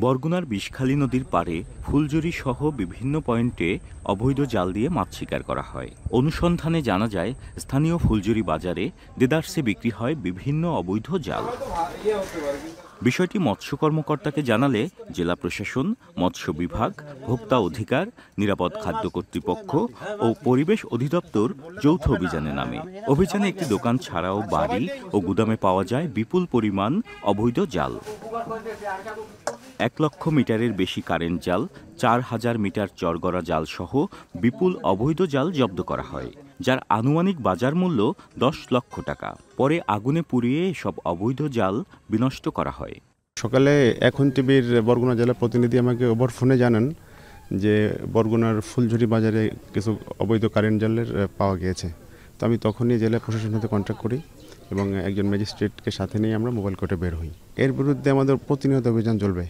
বরগুনার বিষখালী নদীর পাড়ে ফুলজুরি সহ বিভিন্ন পয়েন্টে অবৈধ জাল দিয়ে মাছ শিকার করা হয়। অনুসন্ধানে জানা যায়, স্থানীয় ফুলজুরি বাজারে দেদারসে বিক্রি হয় বিভিন্ন অবৈধ জাল। বিষয়টি মৎস্য কর্মকর্তাকে জানালে জেলা প্রশাসন, মৎস্য বিভাগ, ভোক্তা অধিকার, নিরাপদ খাদ্য কর্তৃপক্ষ ও পরিবেশ অধিদপ্তর যৌথ অভিযানে নামে। অভিযানে একটি দোকান ছাড়াও বাড়ি ও গুদামে পাওয়া যায় বিপুল পরিমাণ অবৈধ জাল। 1 লক্ষ মিটারের বেশি কারেন্ট জাল, 4000 মিটার চরগড়া জাল সহ বিপুল অবৈধ জাল জব্দ করা হয়, যার আনুমানিক বাজার মূল্য 10 লক্ষ টাকা। পরে আগুনে পুড়িয়ে সব অবৈধ জাল বিনষ্ট করা হয়। সকালে এখন টিভির বরগুনা জেলা প্রতিনিধি আমাকে ওভার ফোনে জানান যে বরগুনার ফুলঝুরি বাজারে কিছু অবৈধ কারেন্ট জালের পাওয়া গিয়েছে। তো আমি তখনই জেলা প্রশাসনের সাথে কন্ট্যাক্ট করি এবং একজন ম্যাজিস্ট্রেটকে সাথে নিয়ে আমরা মোবাইল কোর্টে বের হই। এর বিরুদ্ধে আমাদের প্রতিনিয়ত অভিযান চলবে।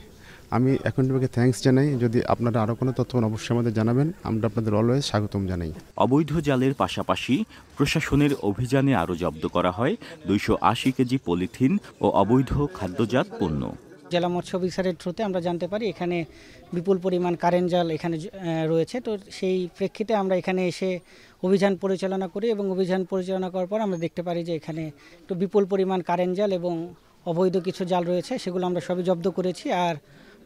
আমি এখন টিভিকে থ্যাঙ্কস জানাই। যদি আপনারা আরও কোনো তথ্য অবশ্যই আমাদের জানাবেন, আমরা আপনাদের অলওয়েজ স্বাগতম জানাই। অবৈধ জালের পাশাপাশি প্রশাসনের অভিযানে আরও জব্দ করা হয় 280 কেজি পলিথিন ও অবৈধ খাদ্যজাত পণ্য। জেলা মৎস্য অফিসারের থ্রুতে আমরা জানতে পারি এখানে বিপুল পরিমাণ কারেন্ট জাল এখানে রয়েছে। তো সেই প্রেক্ষিতে আমরা এখানে এসে অভিযান পরিচালনা করি এবং অভিযান পরিচালনা করার পর আমরা দেখতে পারি যে এখানে একটু বিপুল পরিমাণ কারেন্ট জাল এবং অবৈধ কিছু জাল রয়েছে, সেগুলো আমরা সবই জব্দ করেছি। আর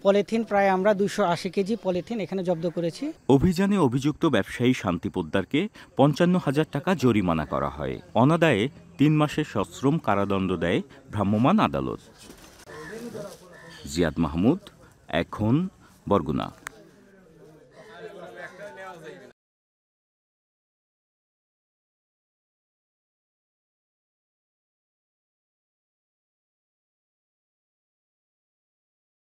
পলিথিন প্রায় আমরা 280 কেজি পলিথিন এখানে জব্দ করেছি। অভিযানে অভিযুক্ত ব্যবসায়ী শান্তি পোদ্দারকে 55,000 টাকা জরিমানা করা হয়। অনাদায়ে 3 মাসের সশ্রম কারাদণ্ড দেয় ভ্রাম্যমাণ আদালত। জিয়াদ মাহমুদ, এখন, বরগুনা।